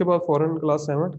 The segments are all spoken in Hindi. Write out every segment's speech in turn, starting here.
उसके बाद फौरन क्लास 7।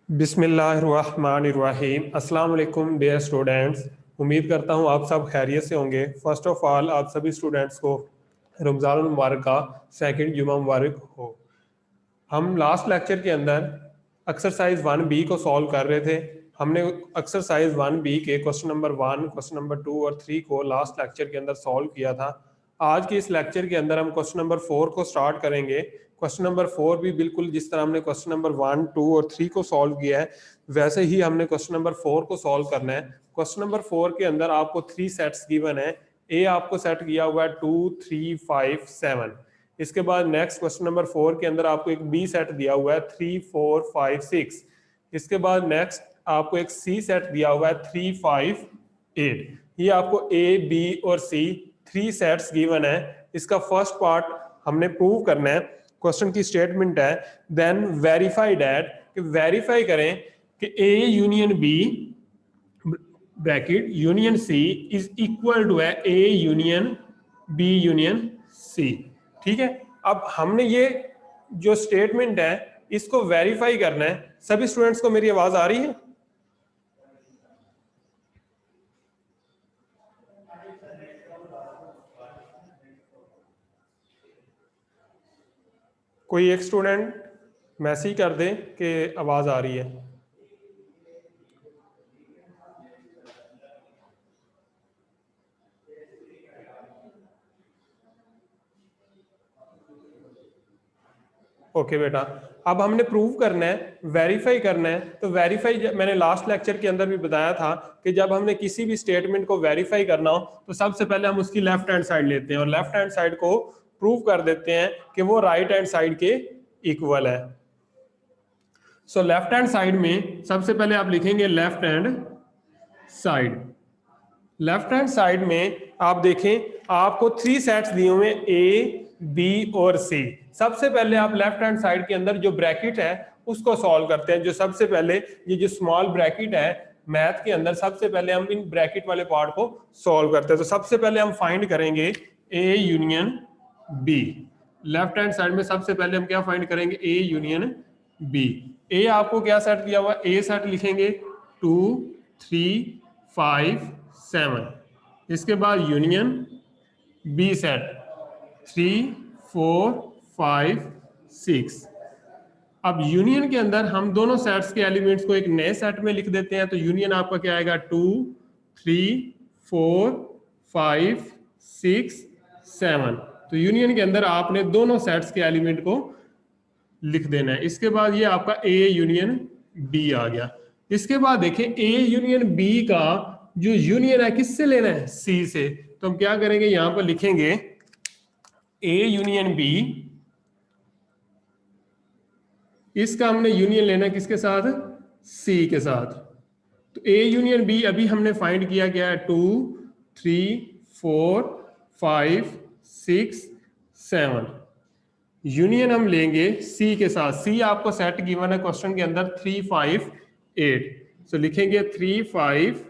बिस्मिल्लाहिर्रहमानिर्रहीम। अस्सलाम वालेकुम डियर स्टूडेंट्स। उम्मीद करता हूँ आप सब खैरियत से होंगे। फर्स्ट ऑफ ऑल आप सभी स्टूडेंट्स को रमज़ान मुबारक का सेकंड जुमा मुबारक हो। हम लास्ट लेक्चर के अंदर एक्सरसाइज 1B को सॉल्व कर रहे थे। हमने एक्सरसाइज 1B के क्वेश्चन नंबर 1, क्वेश्चन नंबर 2 और 3 को लास्ट लेक्चर के अंदर सॉल्व किया था। आज के इस लेक्चर के अंदर हम क्वेश्चन नंबर 4 को स्टार्ट करेंगे। क्वेश्चन नंबर 4 भी बिल्कुल जिस तरह हमने क्वेश्चन नंबर 1, 2 और 3 को सॉल्व किया है वैसे ही हमने क्वेश्चन नंबर 4 को सॉल्व करना है। क्वेश्चन नंबर 4 के अंदर आपको 3 सेट्स गिवन है। ए आपको सेट किया हुआ है 2, 3, 5, 7। इसके बाद नेक्स्ट क्वेश्चन नंबर 4 के अंदर आपको एक बी सेट दिया हुआ है 3, 4, 5, 6। इसके बाद नेक्स्ट आपको एक सी सेट दिया हुआ है 3, 5, 8। ये आपको ए, बी और सी 3 सेट्स गिवन है। इसका फर्स्ट पार्ट हमने प्रूव करना है। क्वेश्चन की स्टेटमेंट है देन वेरीफाई दैट, कि वेरीफाई करें कि A union B bracket union C is equal to है A union B union C. ठीक है, अब हमने ये जो स्टेटमेंट है इसको वेरीफाई करना है। सभी स्टूडेंट्स को मेरी आवाज आ रही है? कोई एक स्टूडेंट मैसेज कर दे कि आवाज आ रही है। ओके बेटा, अब हमने प्रूव करना है, वेरीफाई करना है। तो वेरीफाई मैंने लास्ट लेक्चर के अंदर भी बताया था कि जब हमने किसी भी स्टेटमेंट को वेरीफाई करना हो तो सबसे पहले हम उसकी लेफ्ट हैंड साइड लेते हैं और लेफ्ट हैंड साइड को प्रूव कर देते हैं कि वो राइट हैंड साइड के इक्वल है। सो लेफ्ट हैंड साइड में सबसे पहले आप लिखेंगे left hand side. Left hand side में आप देखें आपको 3 सेट्स दिए हुए ए, बी और सी। सबसे पहले आप लेफ्ट हैंड साइड के अंदर जो ब्रैकेट है उसको सॉल्व करते हैं। जो सबसे पहले ये जो स्मॉल ब्रैकेट है मैथ के अंदर, सबसे पहले हम इन ब्रैकेट वाले पार्ट को सॉल्व करते हैं। तो सबसे पहले हम फाइंड करेंगे A union B. Left hand side में सबसे पहले हम क्या फाइंड करेंगे? A union B. ए आपको क्या सेट दिया हुआ? ए सेट लिखेंगे 2, 3, 5, 7। इसके बाद यूनियन बी सेट 3, 4, 5, 6। अब यूनियन के अंदर हम दोनों सेट्स के एलिमेंट्स को एक नए सेट में लिख देते हैं। तो यूनियन आपका क्या आएगा? 2, 3, 4, 5, 6, 7। तो यूनियन के अंदर आपने दोनों सेट्स के एलिमेंट को लिख देना है। इसके बाद ये आपका ए यूनियन बी आ गया। इसके बाद देखिए ए यूनियन बी का जो यूनियन है किससे लेना है? सी से। तो हम क्या करेंगे? यहां पर लिखेंगे ए यूनियन बी। इसका हमने यूनियन लेना है किसके साथ? सी के साथ। तो ए यूनियन बी अभी हमने फाइंड किया गया है 2, 3, 4, 5, 6, 7। यूनियन हम लेंगे सी के साथ। सी आपको सेट गिवन है क्वेश्चन के अंदर 3, 5, 8। सो लिखेंगे 3, 5,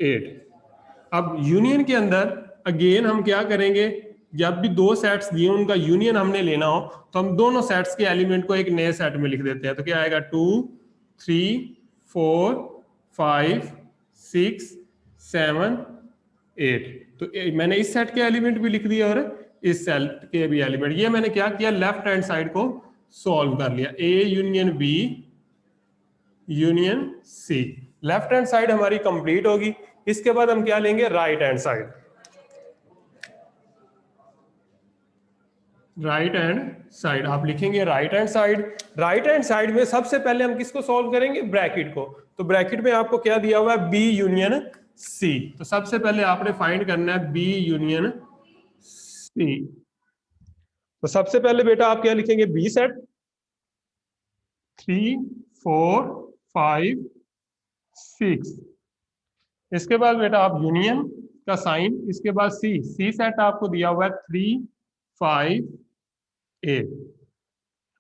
8। अब यूनियन के अंदर अगेन हम क्या करेंगे? जब भी दो सेट्स दिए उनका यूनियन हमने लेना हो तो हम दोनों सेट्स के एलिमेंट को एक नए सेट में लिख देते हैं। तो क्या आएगा? 2, 3, 4, 5, 6, 7, 8। तो मैंने इस सेट के एलिमेंट भी लिख दिए और इस सेट के भी एलिमेंट। ये मैंने क्या किया, लेफ्ट हैंड साइड को सॉल्व कर लिया, A union B union C. Left hand side हमारी कंप्लीट होगी। इसके बाद हम क्या लेंगे, right hand side. Right hand side आप लिखेंगे right hand side. Right hand side में सबसे पहले हम किसको सॉल्व करेंगे, ब्रैकेट को। तो ब्रैकेट में आपको क्या दिया हुआ है, बी यूनियन सी। तो सबसे पहले आपने फाइंड करना है बी यूनियन सी। तो सबसे पहले बेटा आप क्या लिखेंगे, बी सेट 3 4 5 6। इसके बाद बेटा आप यूनियन का साइन, इसके बाद सी। सी सेट आपको दिया हुआ है 3 5 8।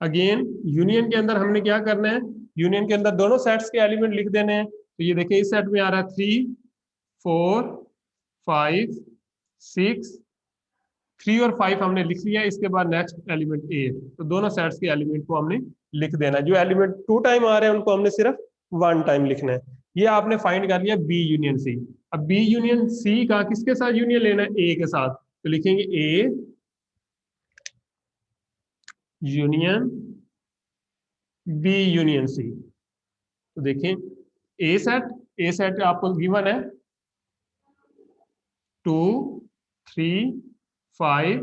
अगेन यूनियन के अंदर हमने क्या करना है, यूनियन के अंदर दोनों सेट्स के एलिमेंट लिख देने हैं। तो ये देखिए इस सेट में आ रहा है 3 4 5 6। 3 और 5 हमने लिख लिया। इसके बाद नेक्स्ट एलिमेंट 8। तो दोनों सेट्स के एलिमेंट को हमने लिख देना है। जो एलिमेंट 2 टाइम आ रहे हैं उनको हमने सिर्फ 1 टाइम लिखना है। ये आपने फाइंड कर लिया बी यूनियन सी। अब बी यूनियन सी का किसके साथ यूनियन लेना है, ए के साथ। तो लिखेंगे A union B union C. तो देखें ए सेट आपको गिवन है 2 3 5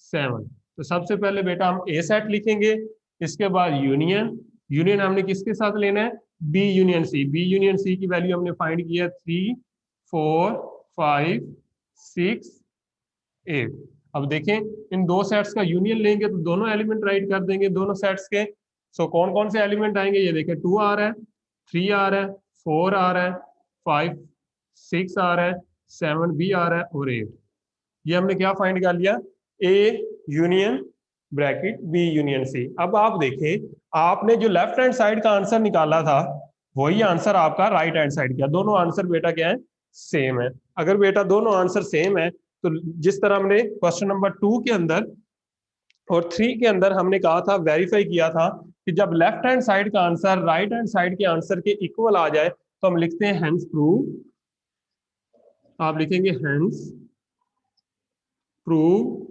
7। तो सबसे पहले बेटा हम ए सेट लिखेंगे। इसके बाद यूनियन, यूनियन हमने किसके साथ लेना है, B union C. B union C की वैल्यू हमने फाइंड किया 3 4 5 6 8। अब देखें इन दो सेट्स का यूनियन लेंगे तो दोनों एलिमेंट राइट कर देंगे दोनों सेट्स के। सो कौन कौन से एलिमेंट आएंगे, ये देखें 2 आ रहा है, 3 आ रहा है, 4 आ रहा है, 5 6 आ रहा है, 7 भी आ रहा है और 8। ये हमने क्या फाइंड कर लिया, A union bracket B union C. अब आप देखें आपने जो लेफ्ट हैंड साइड का आंसर निकाला था वही आंसर आपका राइट हैंड साइड का। दोनों आंसर बेटा क्या है, सेम है। अगर बेटा दोनों आंसर सेम है तो जिस तरह हमने क्वेश्चन नंबर 2 के अंदर और 3 के अंदर हमने कहा था, वेरीफाई किया था कि जब लेफ्ट हैंड साइड का आंसर राइट हैंड साइड के आंसर के इक्वल आ जाए तो हम लिखते हैं हेंस प्रूव। आप लिखेंगे हेंस प्रूव।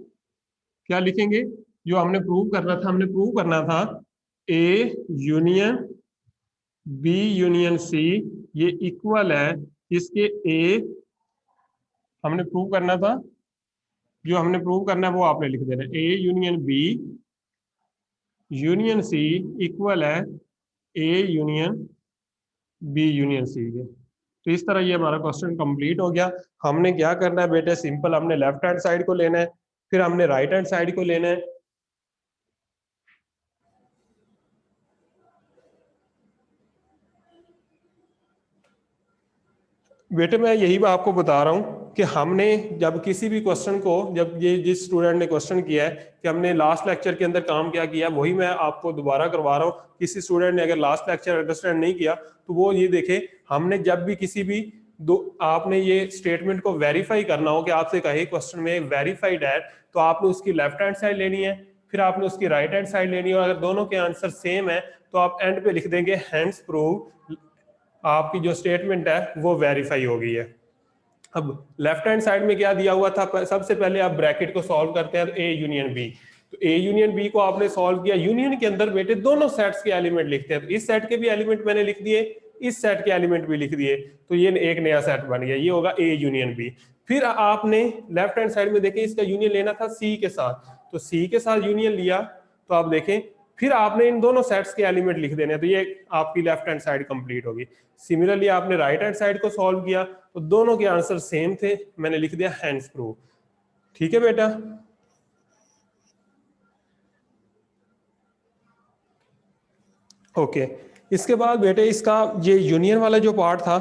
क्या लिखेंगे, जो हमने प्रूव करना था, हमने प्रूव करना था A union B union C ये इक्वल है इसके ए। हमने प्रूव करना था, जो हमने प्रूव करना है वो आपने लिख देना, A union B union C equal है A union B union C के। तो इस तरह ये हमारा क्वेश्चन कंप्लीट हो गया। हमने क्या करना है बेटे, सिंपल हमने लेफ्ट हैंड साइड को लेना है, फिर हमने राइट हैंड साइड को लेना है। बेटे मैं यही आपको बता रहा हूँ कि हमने जब किसी भी क्वेश्चन को, जब ये जिस स्टूडेंट ने क्वेश्चन किया है कि हमने लास्ट लेक्चर के अंदर काम क्या किया, वही मैं आपको दोबारा करवा रहा हूँ। किसी स्टूडेंट ने अगर लास्ट लेक्चर अंडरस्टैंड नहीं किया तो वो ये देखे, हमने जब भी किसी भी आपने ये स्टेटमेंट को वेरीफाई करना हो कि आपसे कहे क्वेश्चन में वेरीफाइड है, तो आपने उसकी लेफ्ट हैंड साइड लेनी है, फिर आपने उसकी राइट हैंड साइड लेनी है। और अगर दोनों के आंसर सेम है तो आप एंड पे लिख देंगे हेंस प्रूव, आपकी जो स्टेटमेंट है वो वेरीफाई हो गई है। अब लेफ्ट हैंड साइड में क्या दिया हुआ था, सबसे पहले आप ब्रैकेट को सॉल्व करते हैं, ए यूनियन बी। तो ए यूनियन बी को आपने सॉल्व किया, यूनियन के अंदर बेटे दोनों सेट्स के एलिमेंट लिखते हैं। तो इस सेट के भी एलिमेंट मैंने लिख दिए, इस सेट के एलिमेंट भी लिख दिए, तो ये एक नया सेट बन गया, ये होगा ए यूनियन बी। फिर आपने लेफ्ट हैंड साइड में देखें इसका यूनियन लेना था सी के साथ, तो सी के साथ यूनियन लिया। तो आप देखें फिर आपने इन दोनों सेट्स के एलिमेंट लिख देने, तो ये आपकी लेफ्ट हैंड साइड कंप्लीट होगी। सिमिलरली आपने राइट हैंड साइड को सॉल्व किया तो दोनों के आंसर सेम थे, मैंने लिख दिया हेंस प्रूव। ठीक है बेटा, ओके। इसके बाद बेटे इसका ये यूनियन वाला जो पार्ट था,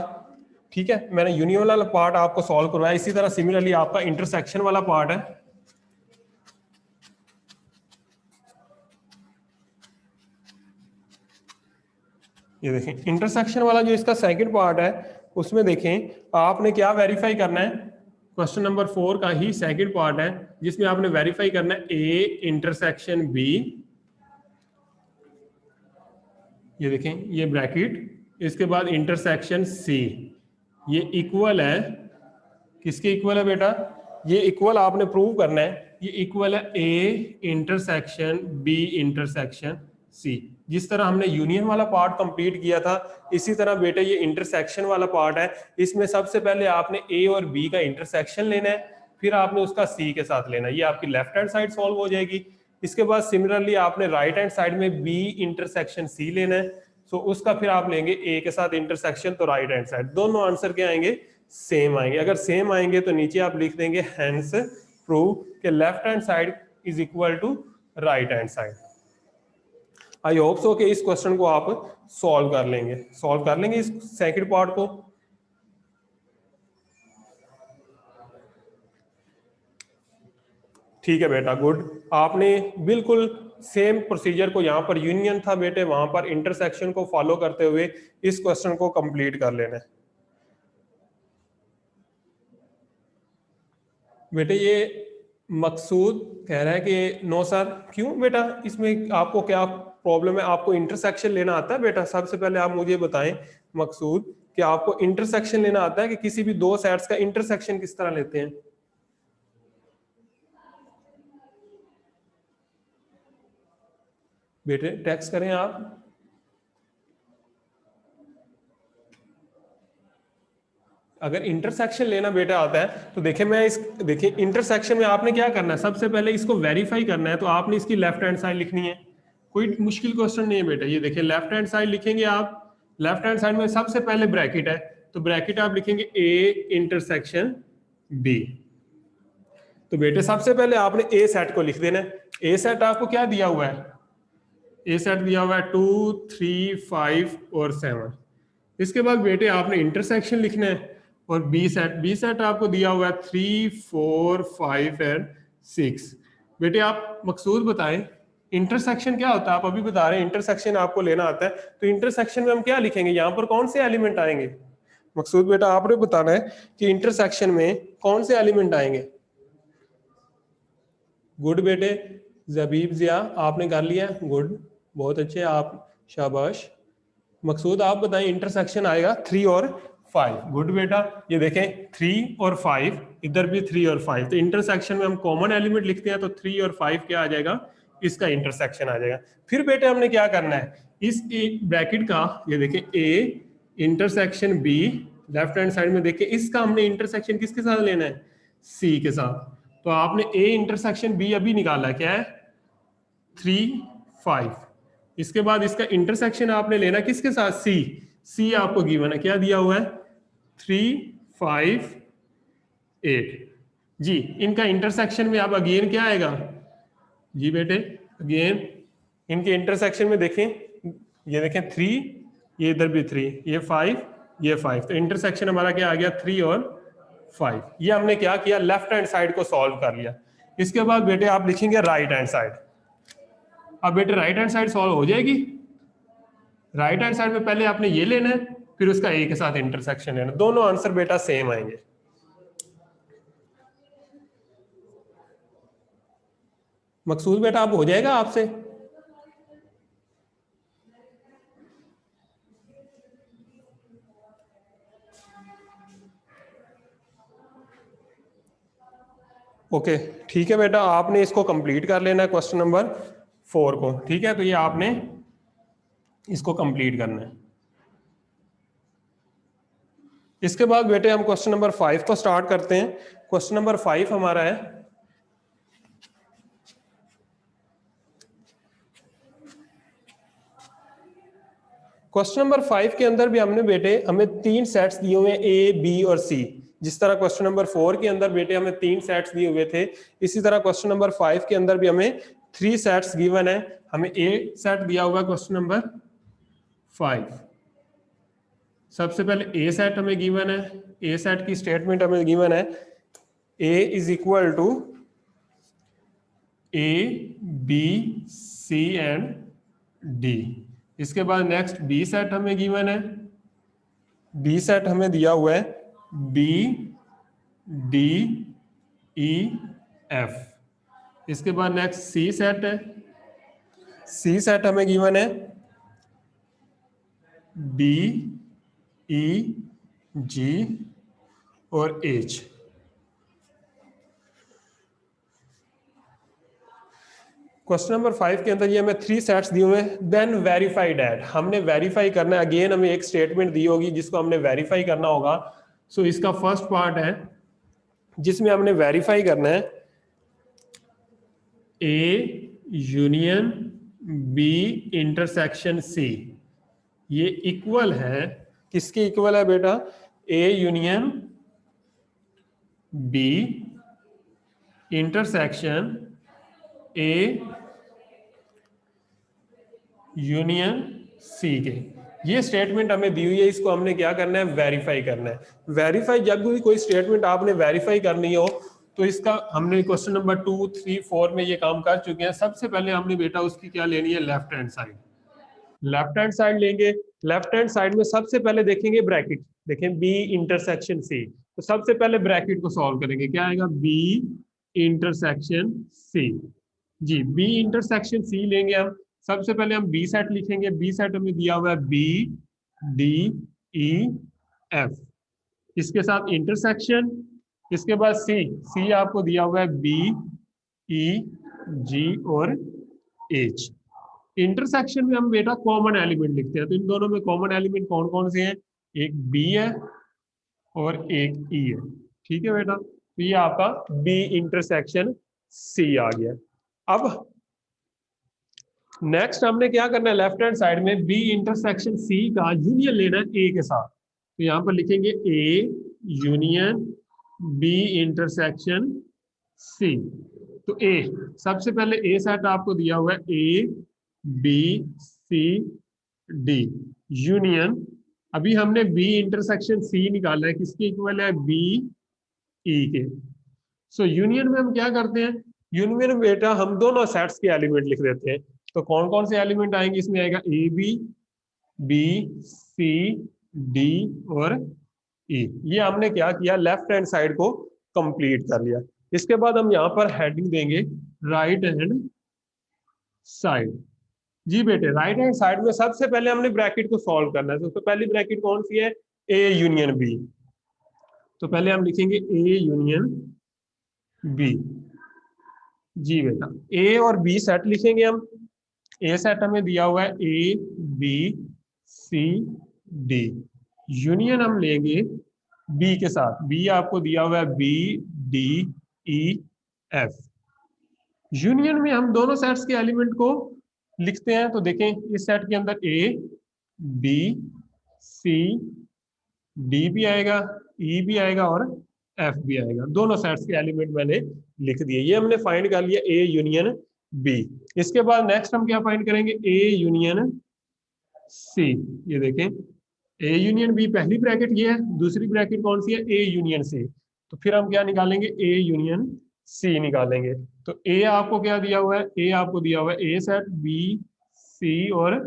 ठीक है, मैंने यूनियन वाला पार्ट आपको सॉल्व करवाया। इसी तरह सिमिलरली आपका इंटरसेक्शन वाला पार्ट है, ये देखें इंटरसेक्शन वाला जो इसका सेकंड पार्ट है, उसमें देखें आपने क्या वेरीफाई करना है, क्वेश्चन नंबर 4 का ही सेकंड पार्ट है जिसमें आपने वेरीफाई करना है ए इंटरसेक्शन बी। ये देखें ये ब्रैकेट, इसके बाद इंटरसेक्शन सी, ये इक्वल है किसके इक्वल है बेटा? ये इक्वल आपने प्रूव करना है, ये इक्वल है A intersection B intersection C. जिस तरह हमने यूनियन वाला पार्ट कंप्लीट किया था, इसी तरह बेटा ये इंटरसेक्शन वाला पार्ट है। इसमें सबसे पहले आपने ए और बी का इंटरसेक्शन लेना है, फिर आपने उसका सी के साथ लेना है। ये आपकी लेफ्ट हैंड साइड सॉल्व हो जाएगी। इसके बाद सिमिलरली आपने राइट हैंड साइड में बी इंटरसेक्शन सी लेना है, सो उसका फिर आप लेंगे ए के साथ इंटरसेक्शन, तो राइट हैंड साइड। दोनों आंसर क्या आएंगे? सेम आएंगे। अगर सेम आएंगे तो नीचे आप लिख देंगे हेंस प्रूव कि left hand side is equal to right hand side. I hope so कि इस क्वेश्चन को आप सॉल्व कर लेंगे इस सेकंड पार्ट को। ठीक है बेटा, गुड। आपने बिल्कुल सेम प्रोसीजर को, यहाँ पर यूनियन था बेटे, वहां पर इंटरसेक्शन को फॉलो करते हुए इस क्वेश्चन को कंप्लीट कर लेना है बेटे। ये मकसूद कह रहा है कि नो सर। क्यों बेटा, इसमें आपको क्या प्रॉब्लम है? आपको इंटरसेक्शन लेना आता है बेटा? सबसे पहले आप मुझे बताएं मकसूद कि आपको इंटरसेक्शन लेना आता है कि किसी भी दो सेट्स का इंटरसेक्शन किस तरह लेते हैं? बेटे टेक्स्ट करें आप। अगर इंटरसेक्शन लेना बेटा आता है तो देखिए इंटरसेक्शन में आपने क्या करना है, सबसे पहले इसको वेरीफाई करना है, तो आपने इसकी लेफ्ट हैंड साइड लिखनी है। कोई मुश्किल क्वेश्चन नहीं है बेटा। ये देखिए लेफ्ट हैंड साइड लिखेंगे आप। लेफ्ट हैंड साइड में सबसे पहले ब्रैकेट है, तो ब्रैकेट आप लिखेंगे ए इंटरसेक्शन बी। तो बेटे सबसे पहले आपने ए सेट को लिख देना है। ए सेट आपको क्या दिया हुआ है? ए सेट दिया हुआ है 2 3 5 और 7। इसके बाद बेटे आपने इंटरसेक्शन लिखना है, और बी सेट आपको दिया हुआ है 3 4 5 एंड 6। बेटे आप मकसूद बताएं इंटरसेक्शन क्या होता है? आप अभी बता रहे हैं इंटरसेक्शन आपको लेना आता है, तो इंटरसेक्शन में हम क्या लिखेंगे? यहाँ पर कौन से एलिमेंट आएंगे? मकसूद बेटा आपने बताना है कि इंटरसेक्शन में कौन से एलिमेंट आएंगे। गुड बेटे, जबीब जिया आपने कर लिया, गुड, बहुत अच्छे आप, शाबाश। मकसूद आप बताएं इंटरसेक्शन आएगा 3 और 5। गुड बेटा, ये देखें 3 और 5, इधर भी 3 और 5, तो इंटरसेक्शन में हम कॉमन एलिमेंट लिखते हैं, तो 3 और 5 क्या आ जाएगा? इसका इंटरसेक्शन आ जाएगा। फिर बेटे हमने क्या करना है, इस ब्रैकेट का, ये देखें A intersection B, left hand side में देखिए इसका हमने इंटरसेक्शन किसके साथ लेना है? सी के साथ। तो आपने ए इंटरसेक्शन बी अभी निकाला, क्या है? 3 5। इसके बाद इसका इंटरसेक्शन आपने लेना किसके साथ? सी। सी आपको गिवन है, क्या दिया हुआ है? 3 5 8। जी, इनका इंटरसेक्शन में आप अगेन क्या आएगा? जी बेटे अगेन इनके इंटरसेक्शन में देखें, ये देखें 3, ये इधर भी 3, ये 5, ये 5, तो इंटरसेक्शन हमारा क्या आ गया? 3 और 5। ये हमने क्या किया? लेफ्ट हैंड साइड को सॉल्व कर लिया। इसके बाद बेटे आप लिखेंगे राइट हैंड साइड। अब बेटे राइट हैंड साइड सॉल्व हो जाएगी। राइट हैंड साइड में पहले आपने ये लेना है, फिर उसका ए के साथ इंटरसेक्शन लेना। दोनों आंसर बेटा सेम आएंगे। मकसूद बेटा अब हो जाएगा आपसे? ओके ठीक है बेटा, आपने इसको कंप्लीट कर लेना है क्वेश्चन नंबर 4 को। ठीक है, तो ये आपने इसको कंप्लीट करना है। इसके बाद बेटे हम क्वेश्चन नंबर 5 को स्टार्ट करते हैं। क्वेश्चन नंबर 5 हमारा है, क्वेश्चन नंबर 5 के अंदर भी हमने बेटे हमें 3 सेट्स दिए हुए हैं, ए बी और सी। जिस तरह क्वेश्चन नंबर 4 के अंदर बेटे हमें 3 सेट्स दिए हुए थे, इसी तरह क्वेश्चन नंबर 5 के अंदर भी हमें 3 सेट्स गिवन है। हमें ए सेट दिया हुआ है क्वेश्चन नंबर 5। सबसे पहले ए सेट हमें गिवन है। ए सेट की स्टेटमेंट हमें गिवन है, A is equal to A B C and D. इसके बाद नेक्स्ट बी सेट हमें गिवन है। बी सेट हमें दिया हुआ है बी डी ई एफ। इसके बाद नेक्स्ट सी सेट है। सी सेट हमें गिवन है बी ई जी और एच। क्वेश्चन नंबर 5 के अंदर ये हमें 3 सेट्स दिए हुए हैं, देन वेरीफाई दैट, हमने वेरीफाई करना है। अगेन हमें एक स्टेटमेंट दी होगी जिसको हमने वेरीफाई करना होगा। सो इसका फर्स्ट पार्ट है जिसमें हमने वेरीफाई करना है A union B intersection C, ये इक्वल है, किसके इक्वल है बेटा? A union B intersection A union C के। ये स्टेटमेंट हमें दी हुई है, इसको हमने क्या करना है? वेरीफाई करना है। वेरीफाई, जब भी कोई स्टेटमेंट आपने वेरीफाई करनी हो तो इसका हमने क्वेश्चन नंबर 2, 3, 4 में ये काम कर चुके हैं। सबसे पहले हमने बेटा उसकी क्या लेनी है? Left hand side. Left hand side लेंगे। लेफ्ट हैंड साइड में सबसे पहले देखेंगे ब्रैकेट, देखें बी इंटरसेक्शन सी, तो सबसे पहले ब्रैकेट को सॉल्व करेंगे। क्या आएगा? B intersection C. जी, बी इंटरसेक्शन सी लेंगे हम। सबसे पहले हम बी सेट लिखेंगे। बी सेट हमें दिया हुआ है बी डी ई एफ, इसके साथ इंटरसेक्शन, इसके बाद सी। सी आपको दिया हुआ है बी ई जी और एच। इंटरसेक्शन में हम बेटा कॉमन एलिमेंट लिखते हैं, तो इन दोनों में कॉमन एलिमेंट कौन कौन से हैं? एक बी है और एक ई है। ठीक है बेटा, तो ये आपका बी इंटरसेक्शन सी आ गया। अब नेक्स्ट हमने क्या करना है? लेफ्ट हैंड साइड में बी इंटरसेक्शन सी का यूनियन लेना है ए के साथ, तो यहां पर लिखेंगे A union B intersection C. तो ए, सबसे पहले ए सेट आपको दिया हुआ है A B C D union. अभी हमने बी इंटरसेक्शन सी निकाला है, किसके इक्वल है? बी ई के। सो यूनियन में हम क्या करते हैं? यूनियन में बेटा हम दोनों सेट्स के एलिमेंट लिख देते हैं। तो कौन कौन से एलिमेंट आएंगे इसमें? आएगा A B, B C D और ई। ये हमने क्या किया? लेफ्ट हैंड साइड को कंप्लीट कर लिया। इसके बाद हम यहाँ पर हेडिंग देंगे राइट हैंड साइड। जी बेटे, राइट हैंड साइड में सबसे पहले हमने ब्रैकेट को सॉल्व करना है। तो पहली ब्रैकेट कौन सी है? A union B. तो पहले हम लिखेंगे ए यूनियन बी। जी बेटा, ए और बी सेट लिखेंगे हम। ए सेट हमें दिया हुआ है A B C D, union हम लेंगे बी के साथ। बी आपको दिया हुआ है B D E F. Union में हम दोनों सेट्स के एलिमेंट को लिखते हैं। तो देखें, इस सेट के अंदर ए बी सी डी भी आएगा, ई भी आएगा और एफ भी आएगा। दोनों सेट्स के एलिमेंट मैंने लिख दिए। ये हमने फाइंड कर लिया ए यूनियन बी। इसके बाद नेक्स्ट हम क्या फाइंड करेंगे? A union C. ये देखें, ए यूनियन बी पहली ब्रैकेट ये है, दूसरी ब्रैकेट कौन सी है? A union C. तो फिर हम क्या निकालेंगे? ए यूनियन सी निकालेंगे। तो ए आपको क्या दिया हुआ है? ए आपको दिया हुआ है ए सेट बी सी और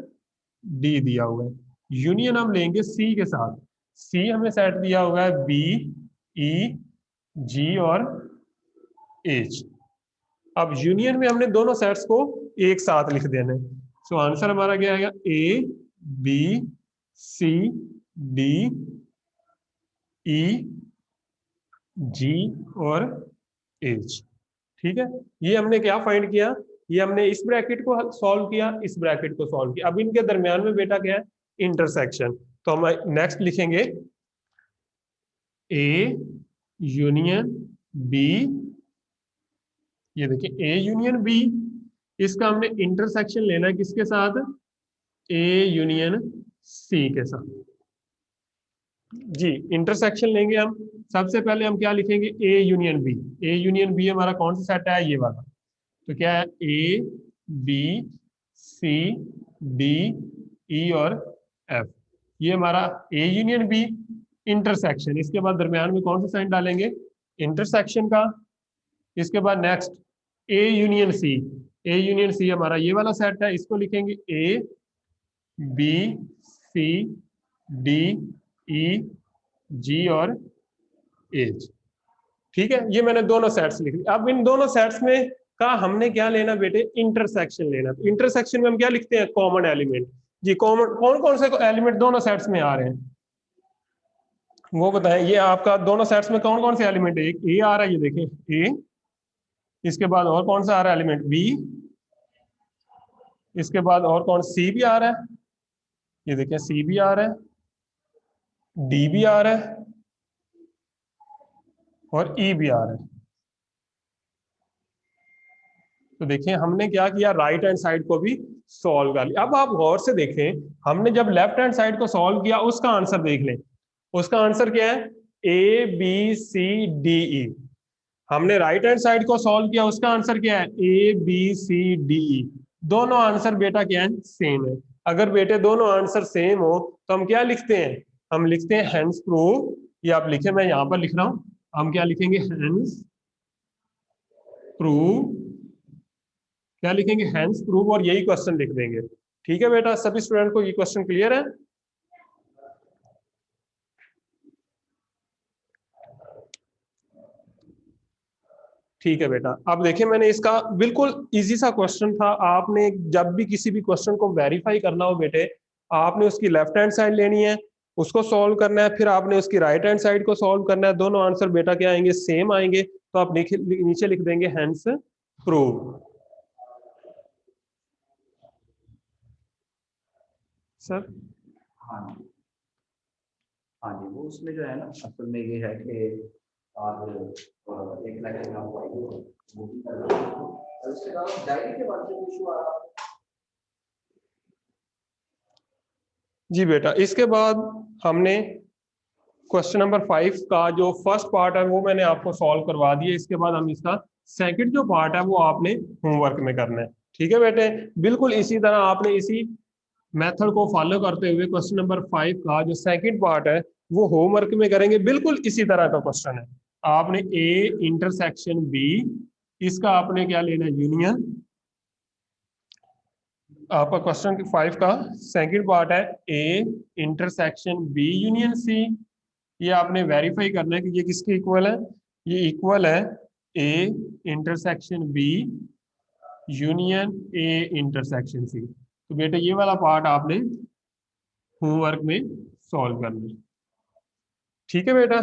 डी दिया हुआ है। यूनियन हम लेंगे सी के साथ। सी हमें सेट दिया हुआ है बी ई जी और एच। अब यूनियन में हमने दोनों सेट्स को एक साथ लिख देना है। सो आंसर हमारा क्या आएगा? ए बी सी डी ई जी और एच। ठीक है, ये हमने क्या फाइंड किया? ये हमने इस ब्रैकेट को सॉल्व किया, इस ब्रैकेट को सॉल्व किया। अब इनके दरमियान में बेटा क्या है? इंटरसेक्शन। तो हम नेक्स्ट लिखेंगे ए यूनियन बी। ये देखिए ए यूनियन बी, इसका हमने इंटरसेक्शन लेना है किसके साथ? ए यूनियन सी के साथ। जी, इंटरसेक्शन लेंगे हम। सबसे पहले हम क्या लिखेंगे? A union B. A union B हमारा कौन सा सेट है? ये वाला। तो क्या है? ए बी सी डी ई और एफ। ये हमारा ए यूनियन बी इंटरसेक्शन। इसके बाद दरमियान में कौन सा साइन डालेंगे? इंटरसेक्शन का। इसके बाद next A union C. A union C हमारा ये वाला सेट है, इसको लिखेंगे ए बी सी डी ई जी और एच। ठीक है, ये मैंने दोनों सेट्स लिख दिए। अब इन दोनों सेट्स में का हमने क्या लेना बेटे? इंटरसेक्शन लेना। तो इंटरसेक्शन में हम क्या लिखते हैं? Common element. जी, कॉमन कौन कौन से एलिमेंट दोनों सेट्स में आ रहे हैं वो बताएं। ये आपका दोनों सेट्स में कौन कौन से एलिमेंट है? एक ए आ रहा है, ये देखें ए। इसके बाद और कौन सा आ रहा है एलिमेंट? बी इसके बाद और कौन, सी भी आ रहा है, ये देखें सी भी आ रहा है, डी भी आ रहा है और ई भी आ रहा है। तो देखिए हमने क्या किया, राइट हैंड साइड को भी सॉल्व कर लिया। अब आप गौर से देखें, हमने जब लेफ्ट हैंड साइड को सॉल्व किया उसका आंसर देख लें। उसका आंसर क्या है, A B C D E. हमने राइट हैंड साइड को सॉल्व किया, उसका आंसर क्या है, ए बी सी डी ई। दोनों आंसर बेटा क्या है, सेम है। अगर बेटे दोनों आंसर सेम हो तो हम क्या लिखते हैं, हम लिखते हैं हेंस प्रूव। ये आप लिखे, मैं यहां पर लिख रहा हूं, हम क्या लिखेंगे, हेंस प्रूव। क्या लिखेंगे, हेंस प्रूव, और यही क्वेश्चन लिख देंगे। ठीक है बेटा, सभी स्टूडेंट को ये क्वेश्चन क्लियर है। ठीक है बेटा, अब देखिए मैंने इसका बिल्कुल इजी सा क्वेश्चन था। आपने जब भी किसी भी क्वेश्चन को वेरीफाई करना हो बेटे, आपने उसकी लेफ्ट हैंड साइड लेनी है, उसको सॉल्व करना है, फिर आपने उसकी राइट हैंड साइड को सॉल्व करना है। दोनों आंसर बेटा क्या आएंगे, सेम आएंगे। तो आप नीचे लिख देंगे हेंस प्रूव। सर हाँ जी, हाँ जी, वो उसमें जो है ना, असल में ये है कि आज एक लेक्चर में आपको आएगी वो भी कर रहे हैं। और उसके अलावा डायरी के बारे में इशू आ रहा है। जी बेटा, इसके बाद हमने क्वेश्चन नंबर 5 का जो फर्स्ट पार्ट है वो मैंने आपको सॉल्व करवा दिया। इसके बाद हम इसका सेकंड जो पार्ट है वो आपने होमवर्क में करना है। ठीक है बेटे, बिल्कुल इसी तरह आपने इसी मेथड को फॉलो करते हुए क्वेश्चन नंबर 5 का जो सेकंड पार्ट है वो होमवर्क में करेंगे। बिल्कुल इसी तरह का क्वेश्चन है। आपने ए इंटरसेक्शन बी, इसका आपने क्या लेना है, यूनियन। आपका क्वेश्चन 5 का सेकंड पार्ट है A intersection B union C. ये आपने वेरीफाई करना है कि ये किसके इक्वल है, ये इक्वल है A intersection B union A intersection C. तो बेटा ये वाला पार्ट आपने होमवर्क में सॉल्व करना है। ठीक है बेटा,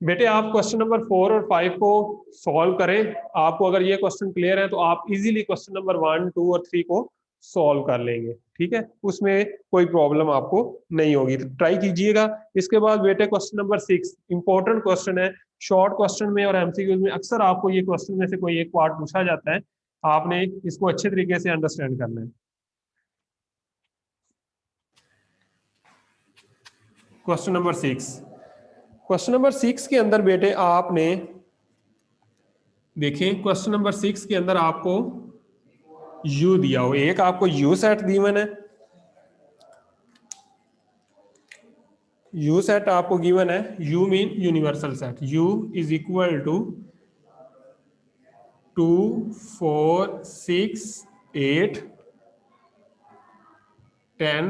बेटे आप क्वेश्चन नंबर 4 और 5 को सॉल्व करें। आपको अगर ये क्वेश्चन क्लियर है तो आप इजीली क्वेश्चन नंबर 1, 2 और 3 को सॉल्व कर लेंगे। ठीक है, उसमें कोई प्रॉब्लम आपको नहीं होगी, तो ट्राई कीजिएगा। इसके बाद बेटे क्वेश्चन नंबर 6 इंपॉर्टेंट क्वेश्चन है। शॉर्ट क्वेश्चन में और एमसीक्यूज में अक्सर आपको ये क्वेश्चन में से कोई एक पार्ट पूछा जाता है, आपने इसको अच्छे तरीके से अंडरस्टैंड करना है। क्वेश्चन नंबर 6, क्वेश्चन नंबर 6 के अंदर बेटे आपने देखें, क्वेश्चन नंबर 6 के अंदर आपको यू दिया हो, एक आपको यू सेट गिवन है, यू सेट आपको गिवन है, U mean universal set, U is equal to 2 4 6 8 10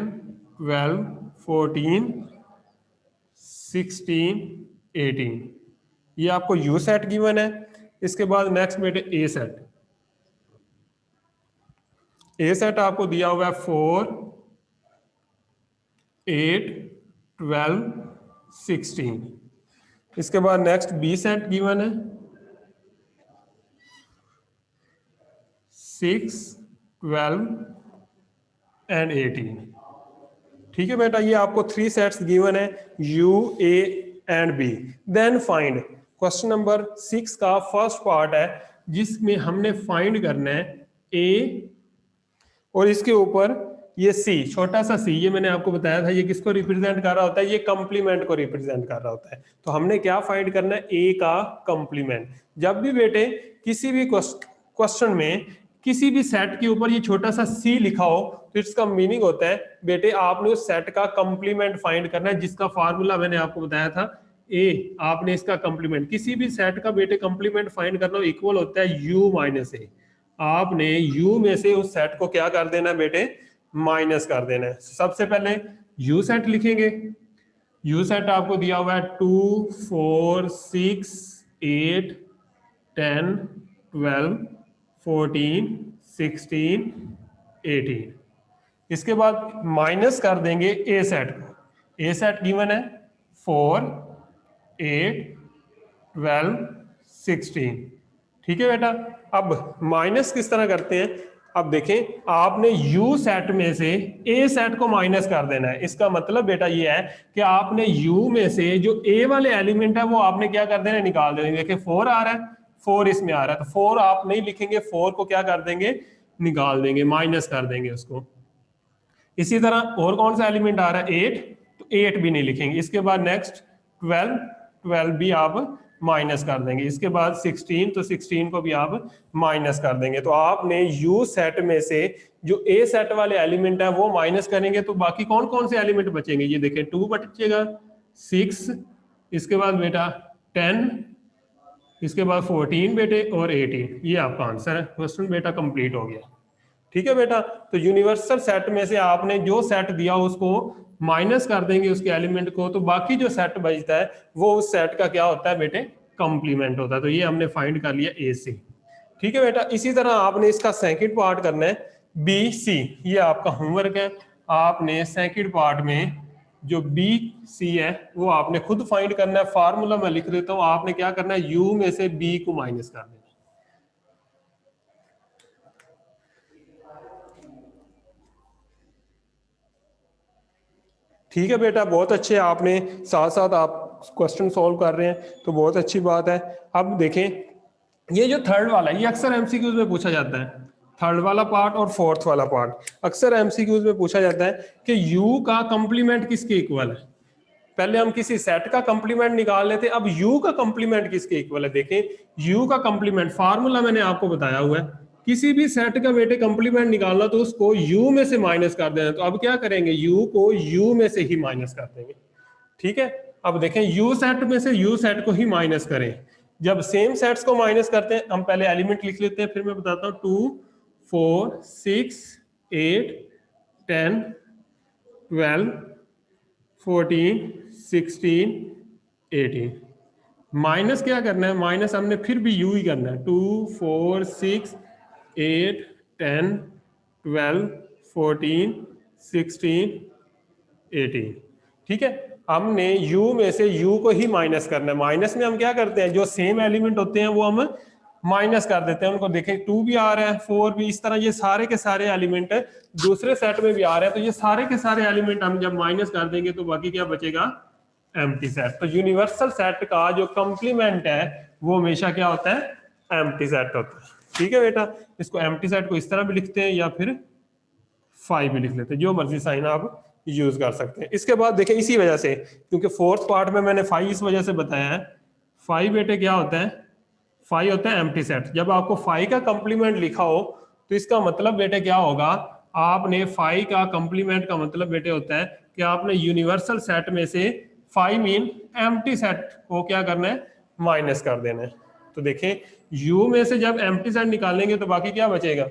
12 14 16 18। ये आपको यू सेट गिवन है। इसके बाद नेक्स्ट बेटे ए सेट, ए सेट आपको दिया हुआ है 4 8 12 16। इसके बाद नेक्स्ट बी सेट गिवन है 6 12 एंड 18। ठीक है बेटा, ये आपको 3 सेट्स गिवन है, U A and B. Then find, question number 6 का फर्स्ट पार्ट है जिसमें हमने फाइंड करना है ए और इसके ऊपर ये सी, छोटा सा सी, ये मैंने आपको बताया था ये किसको रिप्रेजेंट कर रहा होता है, ये कंप्लीमेंट को रिप्रेजेंट कर रहा होता है। तो हमने क्या फाइंड करना है, ए का कंप्लीमेंट। जब भी बेटे किसी भी क्वेश्चन में किसी भी सेट के ऊपर ये छोटा सा सी लिखा हो तो इसका मीनिंग होता है बेटे आपने उस सेट का कंप्लीमेंट फाइंड करना है, जिसका फार्मूला मैंने आपको बताया था ए। आपने इसका कंप्लीमेंट, किसी भी सेट का बेटे कंप्लीमेंट फाइंड करना इक्वल होता है यू माइनस ए। आपने u में से उस सेट को क्या कर देना है बेटे, माइनस कर देना है। सबसे पहले u सेट लिखेंगे, u सेट आपको दिया हुआ है 2 4 6 8 10 12 14 16 18। इसके बाद माइनस कर देंगे ए सेट को। ए सेट गिवन है 4 8 12 16। ठीक है बेटा। अब माइनस किस तरह करते हैं, अब देखें आपने U सेट में से A सेट को माइनस कर देना है। इसका मतलब बेटा ये है कि आपने U में से जो A वाले एलिमेंट है वो आपने क्या कर देना है, निकाल देना है। देखिए 4 आ रहा है, 4 इसमें आ रहा है, तो 4 आप नहीं लिखेंगे, 4 को क्या कर देंगे, निकाल देंगे, माइनस कर देंगे उसको। इसी तरह और कौन सा एलिमेंट आ रहा है, 8, तो 8 भी नहीं लिखेंगे। इसके बाद नेक्स्ट 12, 12 भी आप माइनस कर देंगे। इसके बाद 16, तो 16 को भी आप माइनस कर देंगे। तो आपने यू सेट में से जो ए सेट वाले एलिमेंट है वो माइनस करेंगे, तो बाकी कौन कौन से एलिमेंट बचेंगे, ये देखें 2 बचेगा, 6, इसके बाद बेटा 10, इसके बाद 14 बेटे और 18। ये आपका आंसर है, क्वेश्चन बेटा कंप्लीट हो गया। ठीक है बेटा। तो यूनिवर्सल सेट में से आपने जो सेट दिया उसको माइनस कर देंगे उसके एलिमेंट को, तो बाकी जो सेट बचता है वो उस सेट का क्या होता है बेटे, कंप्लीमेंट होता है। तो ये हमने फाइंड कर लिया ए सी। ठीक है बेटा। इसी तरह आपने इसका सेकंड पार्ट करना है बी सी। ये आपका होमवर्क है। आपने सेकंड पार्ट में जो बी सी है वो आपने खुद फाइंड करना है। फार्मूला मैं लिख देता हूं, आपने क्या करना है, यू में से बी को माइनस कर देना। ठीक है बेटा, बहुत अच्छे, आपने साथ साथ आप क्वेश्चन सॉल्व कर रहे हैं तो बहुत अच्छी बात है। अब देखें ये जो थर्ड वाला है ये अक्सर एमसीक्यूज में पूछा जाता है। थर्ड वाला पार्ट और फोर्थ वाला पार्ट अक्सर एमसीक्यूज में पूछा जाता है कि यू का कंप्लीमेंट किसके इक्वल है। पहले हम किसी सेट का कंप्लीमेंट निकाल लेते, अब यू का कंप्लीमेंट किसके इक्वल है। देखें यू का कंप्लीमेंट फार्मूला मैंने आपको बताया हुआ है, किसी भी सेट का बेटे कंप्लीमेंट निकालना तो उसको यू में से माइनस कर देना। तो अब क्या करेंगे, यू को यू में से ही माइनस कर देंगे। ठीक है। अब देखें यू सेट में से यू सेट को ही माइनस करें। जब सेम सेट्स को माइनस करते हैं, हम पहले एलिमेंट लिख लेते हैं फिर मैं बताता हूं। 2 4 6 8 10 12 14 16 18। माइनस क्या करना है, माइनस हमने फिर भी यू ही करना है। 2 4 6 8 10 12 14 16 18। ठीक है। हमने u में से u को ही माइनस करना है। माइनस में हम क्या करते हैं, जो सेम एलिमेंट होते हैं वो हम माइनस कर देते हैं उनको। देखें 2 भी आ रहा है, 4 भी, इस तरह ये सारे के सारे एलिमेंट दूसरे सेट में भी आ रहे हैं। तो ये सारे के सारे एलिमेंट हम जब माइनस कर देंगे तो बाकी क्या बचेगा, एम्प्टी सेट। तो यूनिवर्सल सेट का जो कंप्लीमेंट है वो हमेशा क्या होता है, एम्प्टी सेट होता है। ठीक है बेटा। इसको एम्प्टी सेट को इस तरह भी लिखते हैं या फिर 5 भी लिख लेते हैं, जो मर्जी साइन आप यूज कर सकते हैं। इसके बाद देखें इसी वजह से, क्योंकि फोर्थ पार्ट में मैंने 5 इस वजह से बताया है। 5 बेटे क्या होता है, 5 होता है एम्प्टी सेट। जब आपको 5 का कंप्लीमेंट लिखा हो तो इसका मतलब बेटे क्या होगा, आपने 5 का कंप्लीमेंट का मतलब बेटे होता है कि आपने यूनिवर्सल सेट में से 5 मीन एम्प्टी सेट को क्या करना है, माइनस कर देना है। तो देखें यू में से जब एम्प्टी सेट निकालेंगे तो बाकी क्या बचेगा,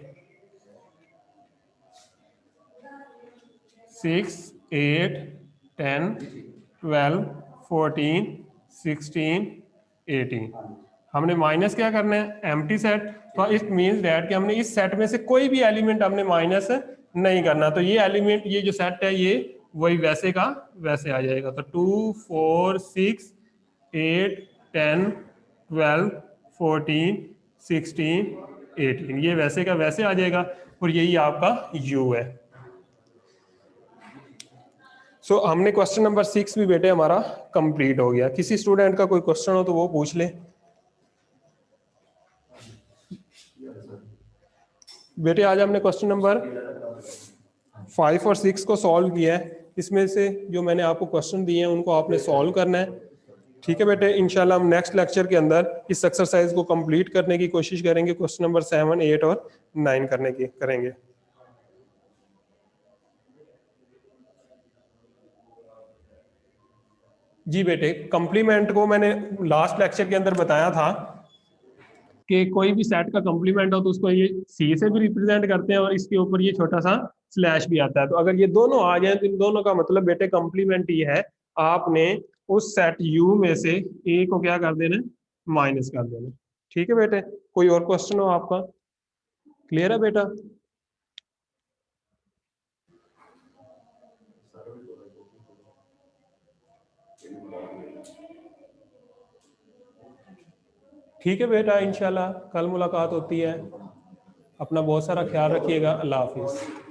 6 8 10 12 14 16 18। हमने माइनस क्या करना है, एम्प्टी सेट। तो इट मींस दैट कि हमने इस सेट में से कोई भी एलिमेंट हमने माइनस नहीं करना। तो ये एलिमेंट, ये जो सेट है ये वही वैसे का वैसे आ जाएगा। तो 2 4 6 8 10 12 14 16 18 ये वैसे का वैसे आ जाएगा और यही आपका यू है। सो हमने क्वेश्चन नंबर 6 भी बेटे हमारा कंप्लीट हो गया। किसी स्टूडेंट का कोई क्वेश्चन हो तो वो पूछ ले। बेटे आज हमने क्वेश्चन नंबर 5 और 6 को सॉल्व किया है। इसमें से जो मैंने आपको क्वेश्चन दिए हैं उनको आपने सॉल्व करना है। ठीक है बेटे। इंशाल्लाह हम नेक्स्ट लेक्चर के अंदर इस एक्सरसाइज को कंप्लीट करने की कोशिश करेंगे। क्वेश्चन नंबर 7 8 और 9 करने की करेंगे। जी बेटे, कंप्लीमेंट को मैंने लास्ट लेक्चर के अंदर बताया था कि कोई भी सेट का कंप्लीमेंट हो तो उसको ये सी से भी रिप्रेजेंट करते हैं और इसके ऊपर ये छोटा सा स्लैश भी आता है। तो अगर ये दोनों आ जाए तो इन दोनों का मतलब बेटे कंप्लीमेंट ये है, आपने उस सेट यू में से ए को क्या कर देना, माइनस कर देना। ठीक है बेटे। कोई और क्वेश्चन हो आपका, क्लियर है बेटा। ठीक है बेटा, इंशाल्लाह कल मुलाकात होती है। अपना बहुत सारा ख्याल रखिएगा। अल्लाह हाफिज।